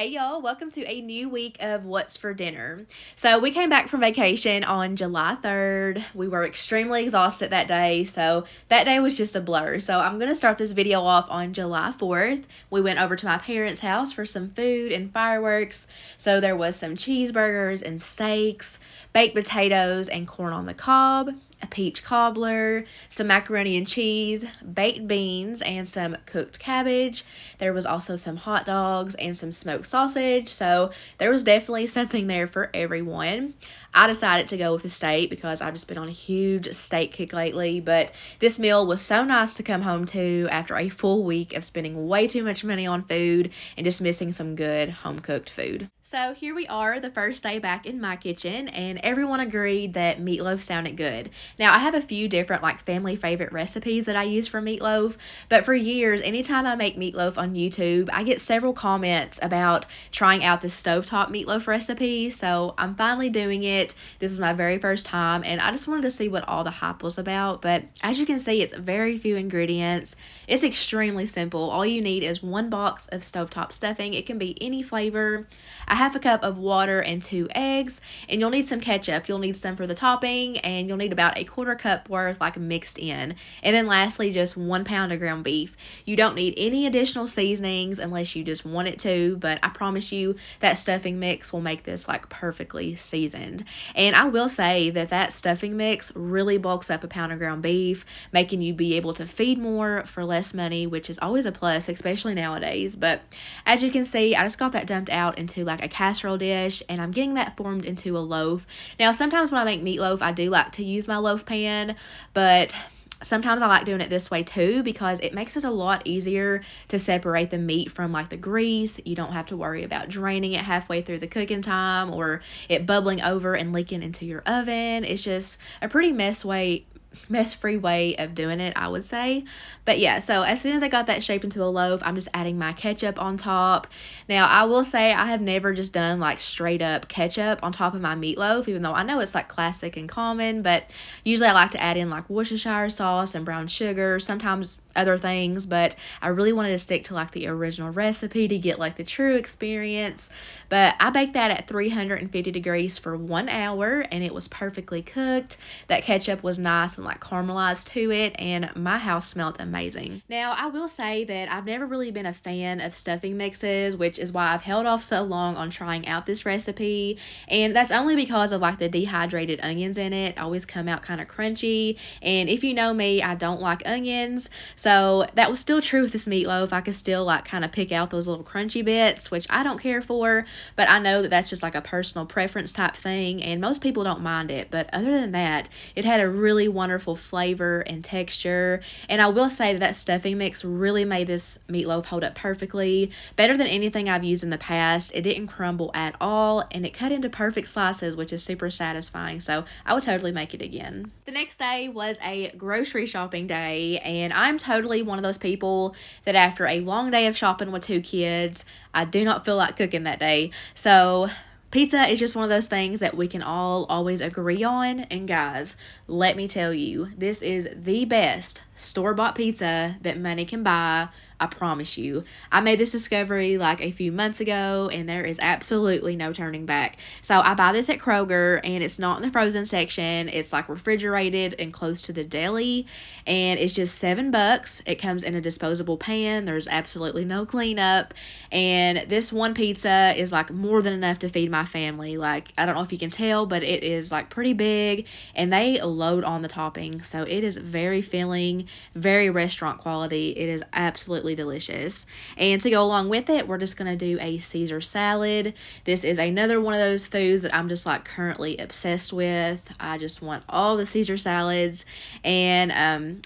Hey y'all, welcome to a new week of What's for Dinner. So, we came back from vacation on July 3rd. We were extremely exhausted that day, so that day was just a blur. So, I'm going to start this video off on July 4th. We went over to my parents' house for some food and fireworks. So, there was some cheeseburgers and steaks, baked potatoes and corn on the cob, a peach cobbler, some macaroni and cheese, baked beans, and some cooked cabbage. There was also some hot dogs and some smoked sausage, so there was definitely something there for everyone. I decided to go with the steak because I've just been on a huge steak kick lately, but this meal was so nice to come home to after a full week of spending way too much money on food and just missing some good home-cooked food. So here we are, the first day back in my kitchen, and everyone agreed that meatloaf sounded good. Now, I have a few different family favorite recipes that I use for meatloaf, but for years, anytime I make meatloaf on YouTube, I get several comments about trying out this stovetop meatloaf recipe, so I'm finally doing it. This is my very first time, and I just wanted to see what all the hype was about, but as you can see, it's very few ingredients. It's extremely simple. All you need is one box of stovetop stuffing. It can be any flavor, a half a cup of water, and 2 eggs, and you'll need some ketchup. You'll need some for the topping, and you'll need about a quarter cup worth mixed in. And then lastly, just 1 pound of ground beef. You don't need any additional seasonings unless you just want it to, but I promise you that stuffing mix will make this perfectly seasoned. And I will say that stuffing mix really bulks up a pound of ground beef, making you be able to feed more for less money, which is always a plus, especially nowadays. But as you can see, I just got that dumped out into a casserole dish, and I'm getting that formed into a loaf. Now, sometimes when I make meatloaf, I do like to use my loaf pan, but sometimes I like doing it this way too because it makes it a lot easier to separate the meat from the grease. You don't have to worry about draining it halfway through the cooking time or it bubbling over and leaking into your oven. It's just a pretty mess-free way of doing it, I would say. But yeah, so as soon as I got that shape into a loaf, I'm just adding my ketchup on top. Now, I will say I have never just done straight up ketchup on top of my meatloaf, even though I know it's classic and common, but usually I like to add in Worcestershire sauce and brown sugar, sometimes other things, but I really wanted to stick to the original recipe to get the true experience. But I baked that at 350 degrees for 1 hour, and it was perfectly cooked. That ketchup was nice and caramelized to it, and my house smelled amazing. Now, I will say that I've never really been a fan of stuffing mixes, which is why I've held off so long on trying out this recipe, and that's only because of the dehydrated onions in it. Always come out kind of crunchy, and if you know me, I don't like onions, so that was still true with this meatloaf. I could still kind of pick out those little crunchy bits, which I don't care for, but I know that that's just a personal preference type thing, and most people don't mind it. But other than that, it had a really wonderful flavor and texture, and I will say that stuffing mix really made this meatloaf hold up perfectly, better than anything I've used in the past. It didn't crumble at all, and it cut into perfect slices, which is super satisfying, so I would totally make it again. The next day was a grocery shopping day, and I'm totally one of those people that after a long day of shopping with 2 kids, I do not feel like cooking that day. So pizza is just one of those things that we can all always agree on. And guys, let me tell you, this is the best store-bought pizza that money can buy. I promise you. I made this discovery a few months ago, and there is absolutely no turning back. So I buy this at Kroger, and it's not in the frozen section. It's refrigerated and close to the deli, and it's just $7. It comes in a disposable pan. There's absolutely no cleanup, and this one pizza is more than enough to feed my family. I don't know if you can tell, but it is pretty big, and they load on the topping, so it is very filling, very restaurant quality. It is absolutely delicious. And to go along with it, we're just going to do a Caesar salad. This is another one of those foods that I'm just currently obsessed with. I just want all the Caesar salads, and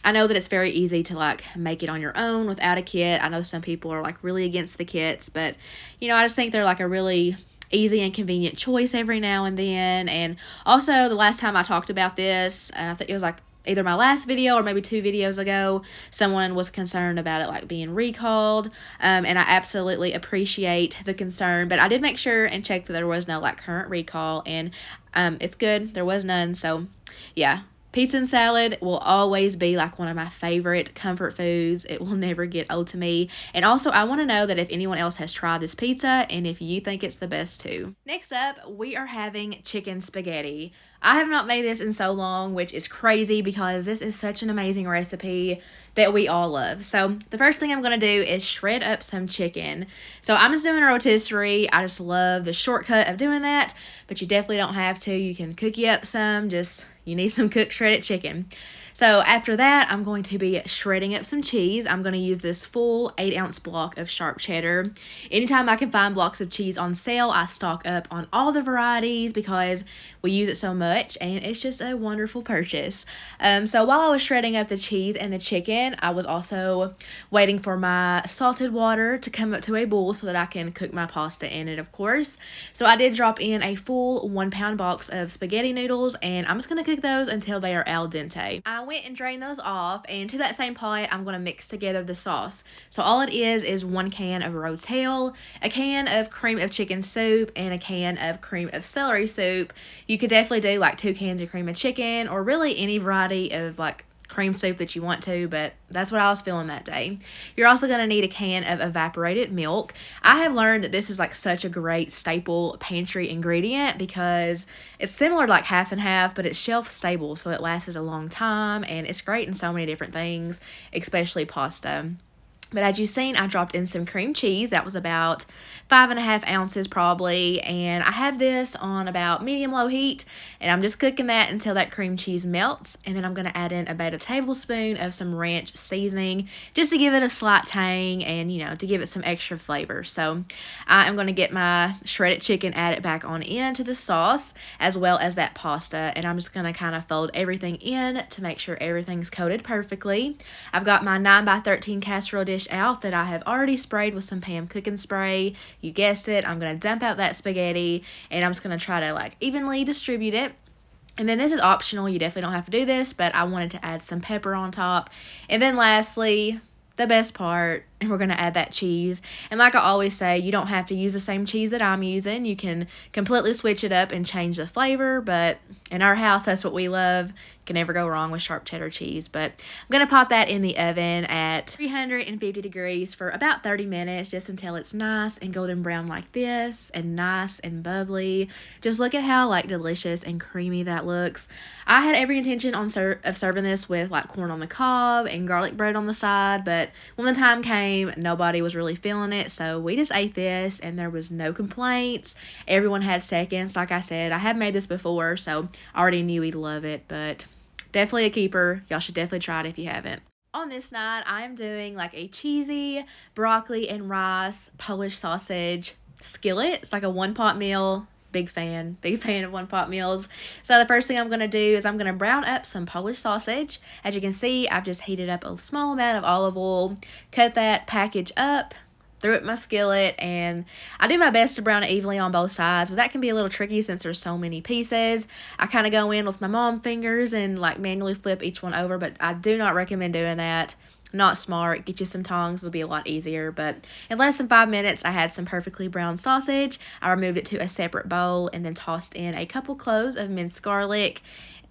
I know that it's very easy to make it on your own without a kit. I know some people are really against the kits, but I just think they're a really easy and convenient choice every now and then. And also, the last time I talked about this, I think it was either my last video or maybe 2 videos ago, someone was concerned about it being recalled, and I absolutely appreciate the concern, but I did make sure and check that there was no current recall, and it's good, there was none. So yeah, Pizza and salad will always be like one of my favorite comfort foods. It will never get old to me. And also, I want to know that if anyone else has tried this pizza and if you think it's the best too. Next up, we are having chicken spaghetti. I have not made this in so long, which is crazy because this is such an amazing recipe that we all love. So the first thing I'm going to do is shred up some chicken. So I'm just doing a rotisserie. I just love the shortcut of doing that, but you definitely don't have to. You can cook you up some, just you need some cooked shredded chicken. So after that, I'm going to be shredding up some cheese. I'm going to use this full 8-ounce block of sharp cheddar. Anytime I can find blocks of cheese on sale, I stock up on all the varieties because we use it so much, and it's just a wonderful purchase. So while I was shredding up the cheese and the chicken, I was also waiting for my salted water to come up to a boil so that I can cook my pasta in it, of course. So I did drop in a full 1-pound box of spaghetti noodles, and I'm just going to cook those until they are al dente. I went and drained those off, and to that same pot, I'm going to mix together the sauce. So all it is 1 can of Rotel, a can of cream of chicken soup, and a can of cream of celery soup. You could definitely do like 2 cans of cream of chicken, or really any variety of like cream soup that you want to, but that's what I was feeling that day. You're also going to need a can of evaporated milk. I have learned that this is like such a great staple pantry ingredient because it's similar to like half and half, but it's shelf stable, so it lasts a long time, and it's great in so many different things, especially pasta. But as you've seen, I dropped in some cream cheese. That was about 5.5 ounces probably. And I have this on about medium-low heat. And I'm just cooking that until that cream cheese melts. And then I'm going to add in about a tablespoon of some ranch seasoning just to give it a slight tang and, you know, to give it some extra flavor. So I am going to get my shredded chicken, add it back on into the sauce as well as that pasta. And I'm just going to kind of fold everything in to make sure everything's coated perfectly. I've got my 9x13 casserole dish out that I have already sprayed with some Pam cooking spray. You guessed it, I'm going to dump out that spaghetti, and I'm just going to try to like evenly distribute it. And then this is optional, you definitely don't have to do this, but I wanted to add some pepper on top. And then lastly, the best part, and we're going to add that cheese. And like I always say, you don't have to use the same cheese that I'm using. You can completely switch it up and change the flavor, but in our house, that's what we love. Can never go wrong with sharp cheddar cheese. But I'm going to pop that in the oven at 350 degrees for about 30 minutes, just until it's nice and golden brown like this, and nice and bubbly. Just look at how like delicious and creamy that looks. I had every intention of serving this with like corn on the cob and garlic bread on the side, but when the time came, nobody was really feeling it, so we just ate this, and there was no complaints. Everyone had seconds. Like I said, I have made this before, so I already knew we'd love it, but definitely a keeper. Y'all should definitely try it if you haven't. On this night, I am doing like a cheesy broccoli and rice Polish sausage skillet. It's like a one-pot meal. Big fan of one-pot meals. So the first thing I'm going to do is I'm going to brown up some Polish sausage. As you can see, I've just heated up a small amount of olive oil, cut that package up, threw it in my skillet, and I do my best to brown it evenly on both sides, but that can be a little tricky since there's so many pieces. I kind of go in with my mom fingers and like manually flip each one over, but I do not recommend doing that. Not smart. Get you some tongs. It'll be a lot easier. But in less than 5 minutes, I had some perfectly brown sausage. I removed it to a separate bowl and then tossed in a couple cloves of minced garlic.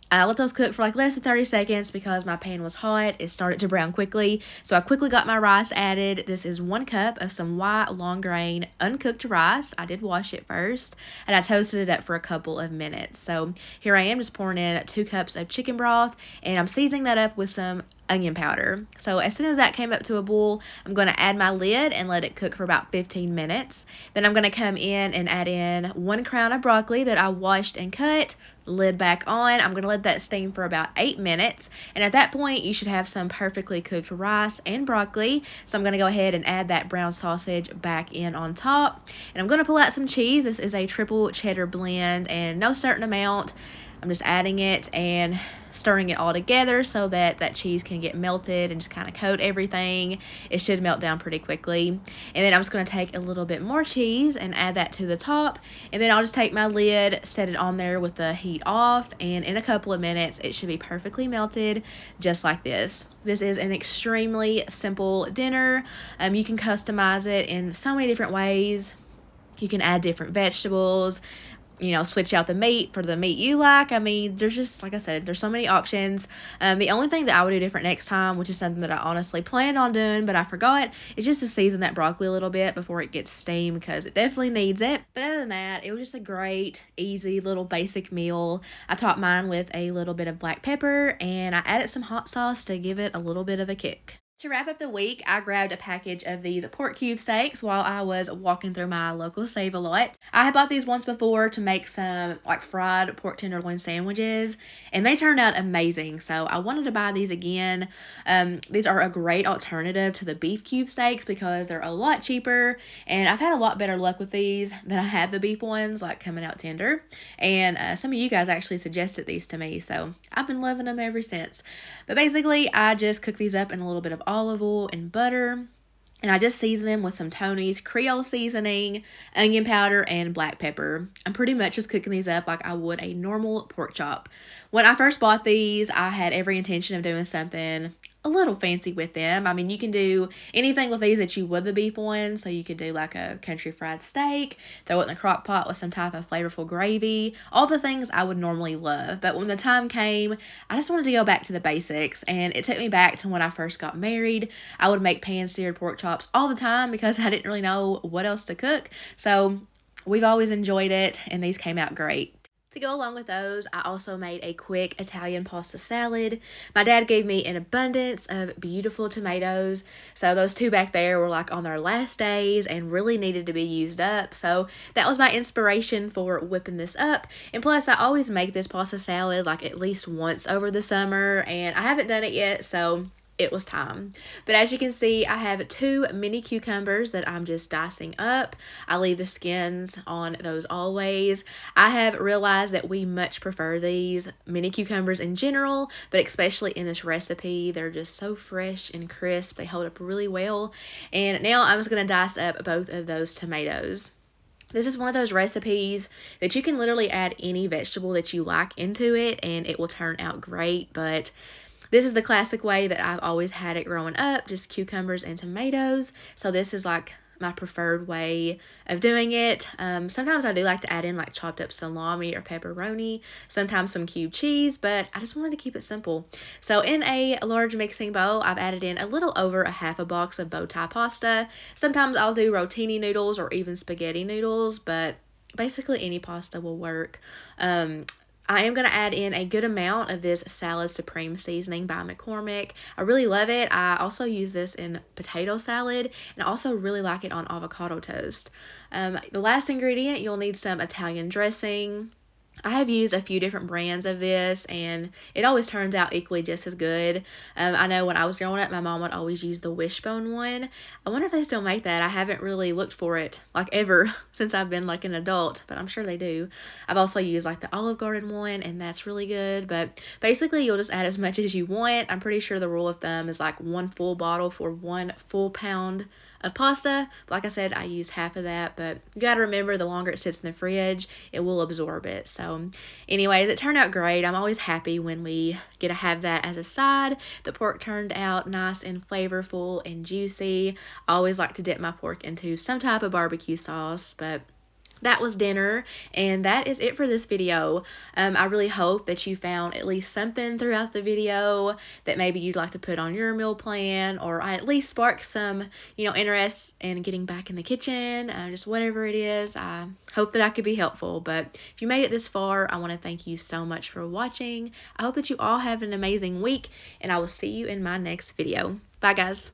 I let those cook for like less than 30 seconds because my pan was hot. It started to brown quickly. So I quickly got my rice added. This is 1 cup of some white long grain uncooked rice. I did wash it first, and I toasted it up for a couple of minutes. So here I am just pouring in 2 cups of chicken broth, and I'm seasoning that up with some onion powder. So as soon as that came up to a boil, I'm going to add my lid and let it cook for about 15 minutes. Then I'm going to come in and add in 1 crown of broccoli that I washed and cut. Lid back on. I'm going to let that steam for about 8 minutes, and at that point you should have some perfectly cooked rice and broccoli. So I'm going to go ahead and add that brown sausage back in on top, and I'm going to pull out some cheese. This is a triple cheddar blend, and no certain amount. I'm just adding it and stirring it all together so that that cheese can get melted and just kind of coat everything. It should melt down pretty quickly. And then I'm just going to take a little bit more cheese and add that to the top. And then I'll just take my lid, set it on there with the heat off, and in a couple of minutes it should be perfectly melted just like this. This is an extremely simple dinner. You can customize it in so many different ways. You can add different vegetables. switch out the meat for the meat you like. I mean, there's just, like I said, there's so many options. The only thing that I would do different next time, which is something that I honestly planned on doing, but I forgot, is just to season that broccoli a little bit before it gets steamed, because it definitely needs it. But other than that, it was just a great, easy, little basic meal. I topped mine with a little bit of black pepper, and I added some hot sauce to give it a little bit of a kick. To wrap up the week, I grabbed a package of these pork cube steaks while I was walking through my local Save-A-Lot. I had bought these once before to make some like fried pork tenderloin sandwiches, and they turned out amazing, so I wanted to buy these again. These are a great alternative to the beef cube steaks because they're a lot cheaper, and I've had a lot better luck with these than I have the beef ones, like coming out tender. And some of you guys actually suggested these to me, so I've been loving them ever since. But basically, I just cook these up in a little bit of olive oil and butter, and I just season them with some Tony's Creole seasoning, onion powder, and black pepper. I'm pretty much just cooking these up like I would a normal pork chop. When I first bought these, I had every intention of doing something a little fancy with them. I mean, you can do anything with these that you would the beef ones. So you could do like a country fried steak, throw it in the crock pot with some type of flavorful gravy, all the things I would normally love. But when the time came, I just wanted to go back to the basics, and it took me back to when I first got married. I would make pan-seared pork chops all the time because I didn't really know what else to cook. So we've always enjoyed it, and these came out great. To go along with those, I also made a quick Italian pasta salad. My dad gave me an abundance of beautiful tomatoes, so those two back there were like on their last days and really needed to be used up. So that was my inspiration for whipping this up. And plus, I always make this pasta salad like at least once over the summer, and I haven't done it yet, so it was time. But as you can see, I have 2 mini cucumbers that I'm just dicing up. I leave the skins on those always. I have realized that we much prefer these mini cucumbers in general, but especially in this recipe, they're just so fresh and crisp. They hold up really well. And now I'm just going to dice up both of those tomatoes. This is one of those recipes that you can literally add any vegetable that you like into it and it will turn out great, but this is the classic way that I've always had it growing up, just cucumbers and tomatoes. So this is like my preferred way of doing it. Sometimes I do like to add in like chopped up salami or pepperoni, sometimes some cube cheese, but I just wanted to keep it simple. So in a large mixing bowl, I've added in a little over a half a box of bow tie pasta. Sometimes I'll do rotini noodles or even spaghetti noodles, but basically any pasta will work. I am going to add in a good amount of this Salad Supreme seasoning by McCormick. I really love it. I also use this in potato salad, and I also really like it on avocado toast. The last ingredient, you'll need some Italian dressing. I have used a few different brands of this, and it always turns out equally just as good. I know when I was growing up, my mom would always use the Wishbone one. I wonder if they still make that. I haven't really looked for it, like, ever since I've been, like, an adult, but I'm sure they do. I've also used, like, the Olive Garden one, and that's really good, but basically, you'll just add as much as you want. I'm pretty sure the rule of thumb is, like, 1 full bottle for 1 full pound of pasta. Like I said, I use half of that, but you got to remember, the longer it sits in the fridge, it will absorb it. So anyways, it turned out great. I'm always happy when we get to have that as a side. The pork turned out nice and flavorful and juicy. I always like to dip my pork into some type of barbecue sauce, but that was dinner, and that is it for this video. I really hope that you found at least something throughout the video that maybe you'd like to put on your meal plan, or I at least sparked some, interest in getting back in the kitchen, just whatever it is. I hope that I could be helpful, but if you made it this far, I want to thank you so much for watching. I hope that you all have an amazing week, and I will see you in my next video. Bye, guys.